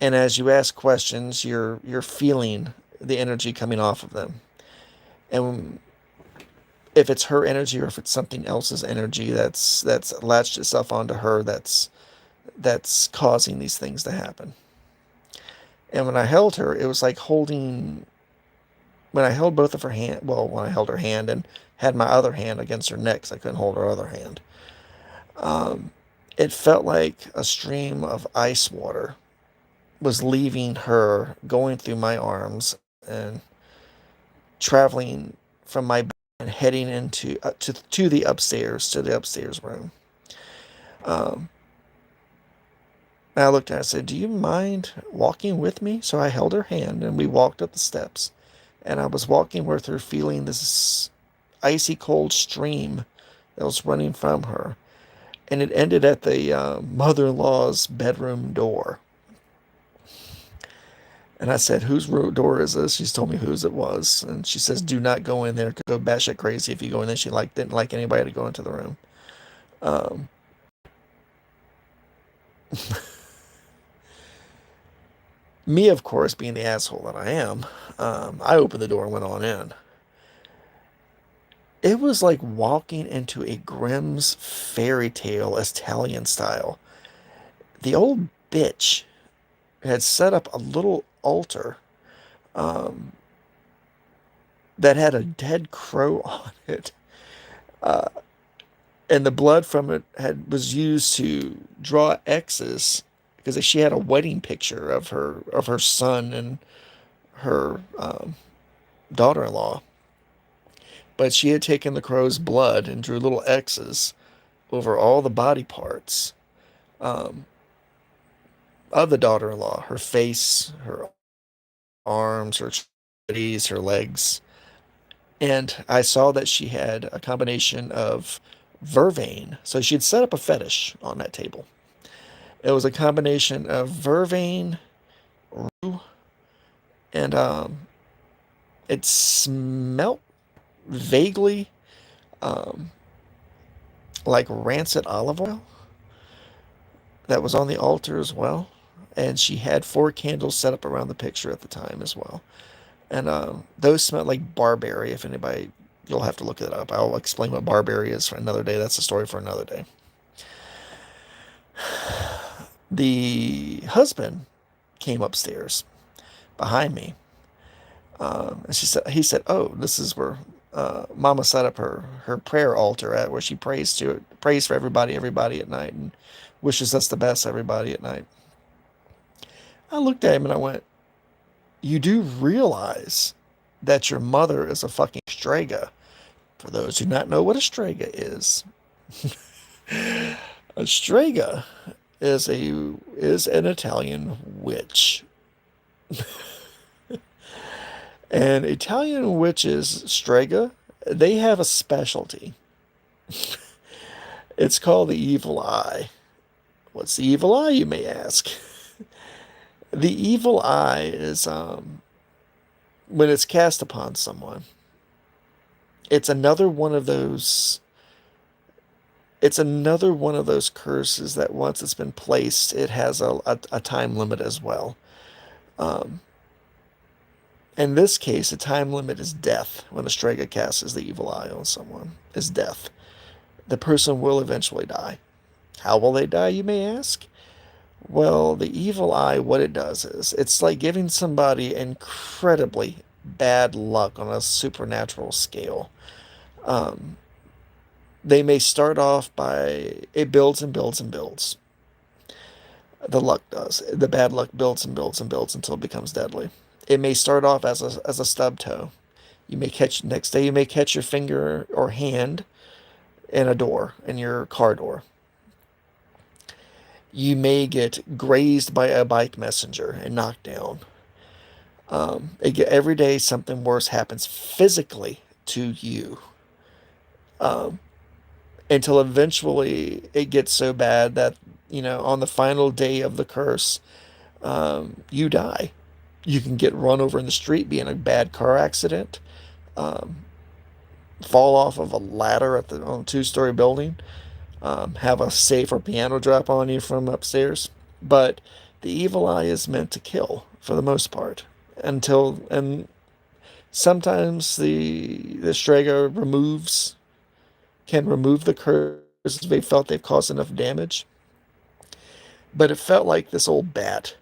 And as you ask questions, you're feeling the energy coming off of them. And if it's her energy or if it's something else's energy that's latched itself onto her, that's causing these things to happen. And when I held her, it was like holding when I held both of her hand, well, when I held her hand and had my other hand against her neck, 'cause I couldn't hold her other hand, um, it felt like a stream of ice water was leaving her, going through my arms and traveling from my bed and heading into to the upstairs room. Um, and I looked at her and I said, "Do you mind walking with me?" So I held her hand and we walked up the steps. And I was walking with her, feeling this icy cold stream that was running from her. And it ended at the mother-in-law's bedroom door. And I said, "Whose door is this?" She's told me whose it was. And she says, "Do not go in there. Go batshit crazy if you go in there." She didn't like anybody to go into the room. Um, Me, of course, being the asshole that I am, I opened the door and went on in. It was like walking into a Grimm's fairy tale Italian style. The old bitch had set up a little altar um, that had a dead crow on it. Uh, and the blood from it was used to draw X's because she had a wedding picture of her son and her daughter-in-law. But she had taken the crow's blood and drew little X's over all the body parts um, of the daughter-in-law, her face, her arms, her titties, her legs. And I saw that she had a combination of vervain. So she'd set up a fetish on that table. It was a combination of vervain, rue, and it smelt vaguely um, like rancid olive oil that was on the altar as well. And she had 4 candles set up around the picture at the time as well. And those smelled like barberry. If anybody, you'll have to look it up. I'll explain what barberry is for another day. That's a story for another day. The husband came upstairs behind me, and he said, "Oh, this is where Mama set up her prayer altar at, where she prays for everybody at night, and wishes us the best everybody at night." I looked at him and I went, "You do realize that your mother is a fucking strega." For those who not know what a strega is, a strega is an Italian witch. And Italian witches, strega, they have a specialty. It's called the evil eye. What's the evil eye, you may ask? The evil eye is when it's cast upon someone. It's another one of those curses that once it's been placed, it has a time limit as well. Um, In this case, the time limit is death. When a Strega casts the evil eye on someone, is death. The person will eventually die. How will they die, you may ask? Well, the evil eye, what it does is it's like giving somebody incredibly bad luck on a supernatural scale. Um, they may start off by it builds and builds and builds. The luck does. The bad luck builds and builds and builds until it becomes deadly. It may start off as a stub toe. You may catch next day. You may catch your finger or hand in a door in your car door. You may get grazed by a bike messenger and knocked down. Every day something worse happens physically to you, um, until eventually it gets so bad that on the final day of the curse, you die. You can get run over in the street, be in a bad car accident, um, fall off of a ladder on a two-story building, have a safe or piano drop on you from upstairs. But the evil eye is meant to kill for the most part. And sometimes the Strega can remove the curse if they felt they've caused enough damage. But it felt like this old bat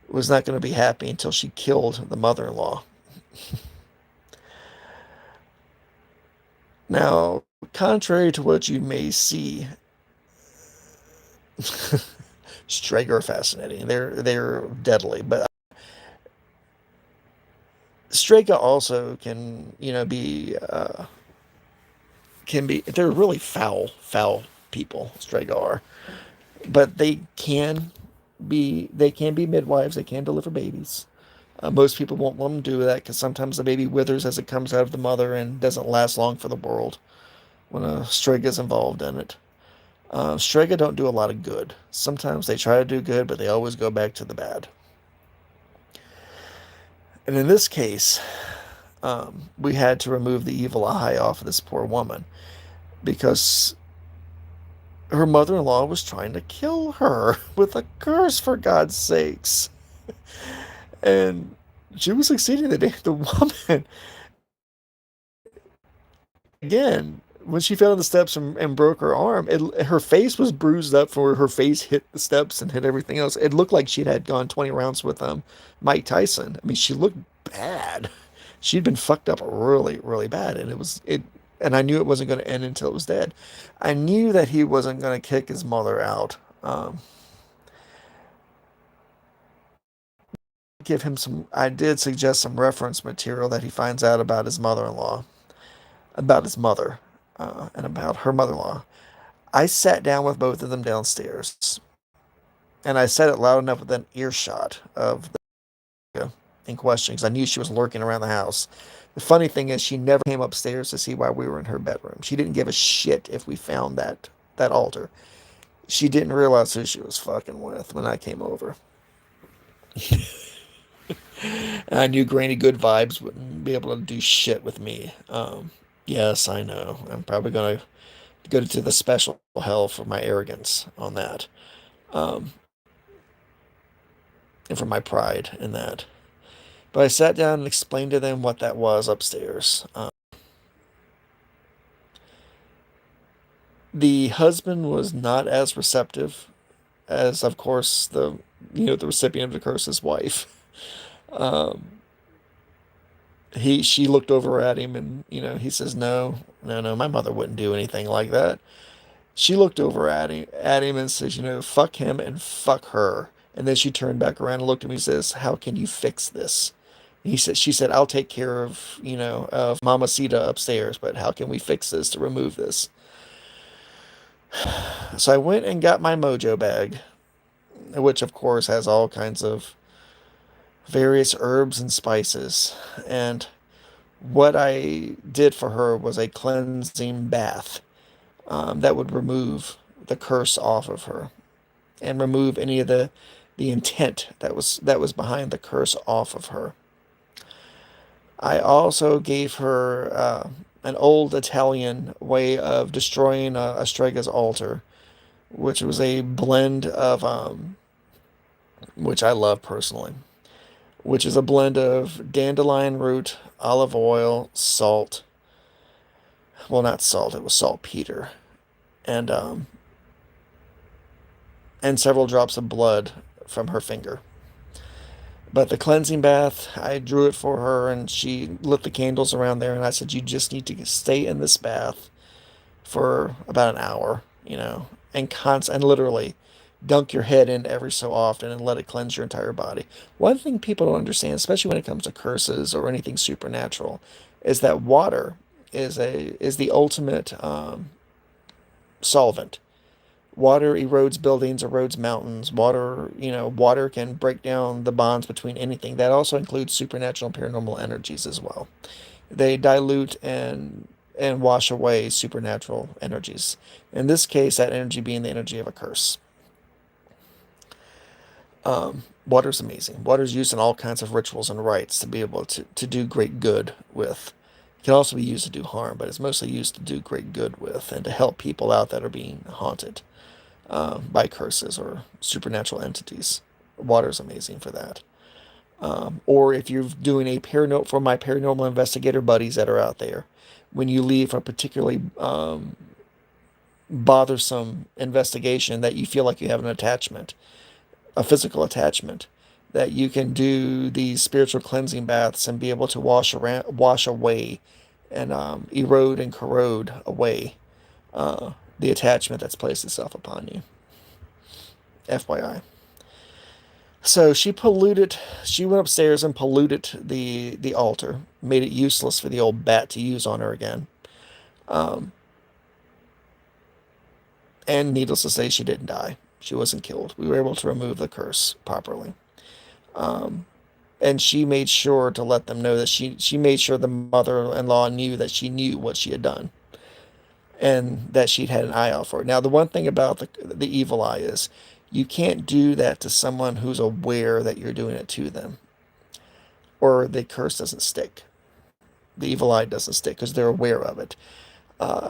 was not going to be happy until she killed the mother-in-law. Now, contrary to what you may see, Strega are fascinating. They're deadly, but Strega also can be they're really foul people. Strega are, but they can be midwives. They can deliver babies. Most people won't want them to do that because sometimes the baby withers as it comes out of the mother and doesn't last long for the world when a Strega is involved in it. Strega don't do a lot of good. Sometimes they try to do good, but they always go back to the bad. And in this case, we had to remove the evil eye off of this poor woman because her mother-in-law was trying to kill her with a curse, for God's sakes. And she was succeeding. The woman, again, when she fell on the steps and broke her arm, her face was bruised up from where her face hit the steps and hit everything else. It looked like she'd had gone 20 rounds with Mike Tyson. I mean, she looked bad. She'd been fucked up really, really bad, and I knew it wasn't going to end until it was dead. I knew that he wasn't going to kick his mother out. Give him some. I did suggest some reference material that he finds out about his mother-in-law, about his mother, and about her mother-in-law. I sat down with both of them downstairs, and I said it loud enough within earshot of the in question because I knew she was lurking around the house. The funny thing is, she never came upstairs to see why we were in her bedroom. She didn't give a shit if we found that altar. She didn't realize who she was fucking with when I came over. And I knew Granny Good Vibes wouldn't be able to do shit with me. Yes, I know. I'm probably gonna go to the special hell for my arrogance on that, um, and for my pride in that. But I sat down and explained to them what that was upstairs. The husband was not as receptive as, of course, the recipient of the curse, his wife. Um, she looked over at him, and he says, "No, no, no, my mother wouldn't do anything like that." She looked over at him and says, "Fuck him and fuck her." And then she turned back around and looked at me and says, "How can you fix this?" She said, "I'll take care of Mamacita upstairs, but how can we fix this to remove this?" So I went and got my mojo bag, which of course has all kinds of various herbs and spices. And what I did for her was a cleansing bath, that would remove the curse off of her and remove any of the intent that was behind the curse off of her. I also gave her an old Italian way of destroying a Strega's altar, which was a blend of which I love personally, which is a blend of dandelion root, olive oil, salt. Well, not salt, it was saltpeter, and and several drops of blood from her finger. But the cleansing bath, I drew it for her, and she lit the candles around there, and I said, "You just need to stay in this bath for about an hour, and literally dunk your head in every so often and let it cleanse your entire body." One thing people don't understand, especially when it comes to curses or anything supernatural, is that water is the ultimate solvent. Water erodes buildings, erodes mountains. Water can break down the bonds between anything. That also includes supernatural and paranormal energies as well. They dilute and wash away supernatural energies. In this case, that energy being the energy of a curse. Water's amazing. Water's used in all kinds of rituals and rites to be able to do great good with. It can also be used to do harm, but it's mostly used to do great good with and to help people out that are being haunted by curses or supernatural entities. Water's amazing for that. Or if you're doing for my paranormal investigator buddies that are out there, when you leave a particularly bothersome investigation that you feel like you have an attachment, a physical attachment, that you can do these spiritual cleansing baths and be able to wash away, and erode and corrode away the attachment that's placed itself upon you. FYI. So she went upstairs and polluted the altar, made it useless for the old bat to use on her again. And needless to say, she didn't die. She wasn't killed. We were able to remove the curse properly. And she made sure to let them know that she made sure the mother-in-law knew that she knew what she had done, and that she'd had an eye out for it. Now, the one thing about the evil eye is you can't do that to someone who's aware that you're doing it to them, or the curse doesn't stick. The evil eye doesn't stick because they're aware of it.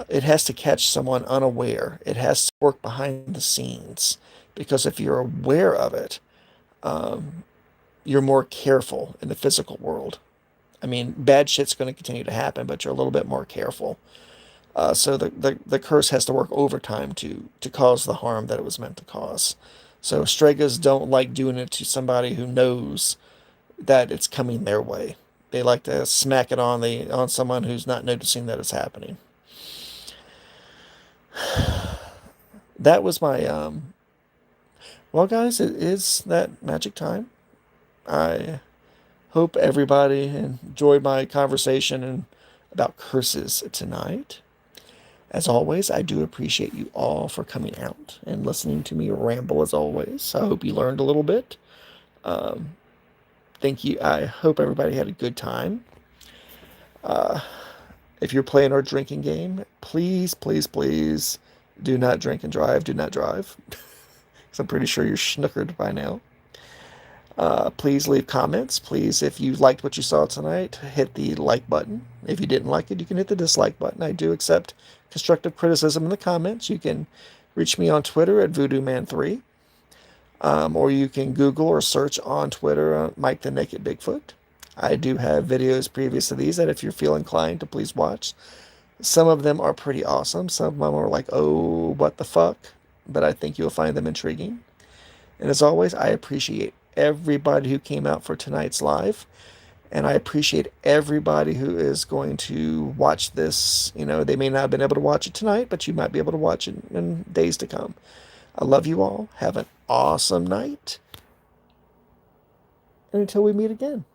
It has to catch someone unaware. It has to work behind the scenes, because if you're aware of it, you're more careful in the physical world. I mean, bad shit's going to continue to happen, but you're a little bit more careful. So the curse has to work overtime to cause the harm that it was meant to cause. So Stregas don't like doing it to somebody who knows that it's coming their way. They like to smack it on someone who's not noticing that it's happening. That was my well, guys, it is that magic time. I hope everybody enjoyed my conversation about curses tonight. As always, I do appreciate you all for coming out and listening to me ramble as always. I hope you learned a little bit. Thank you. I hope everybody had a good time. If you're playing our drinking game, please, please, please do not drink and drive. Do not drive. Because I'm pretty sure you're snookered by now. Please leave comments. Please, if you liked what you saw tonight, hit the like button. If you didn't like it, you can hit the dislike button. I do accept constructive criticism in the comments. You can reach me on Twitter at VoodooMan3. Or you can Google or search on Twitter Mike the Naked Bigfoot. I do have videos previous to these that if you feel inclined to please watch. Some of them are pretty awesome. Some of them are like, oh, what the fuck? But I think you'll find them intriguing. And as always, I appreciate everybody who came out for tonight's live. And I appreciate everybody who is going to watch this. They may not have been able to watch it tonight, but you might be able to watch it in days to come. I love you all. Have an awesome night. And until we meet again.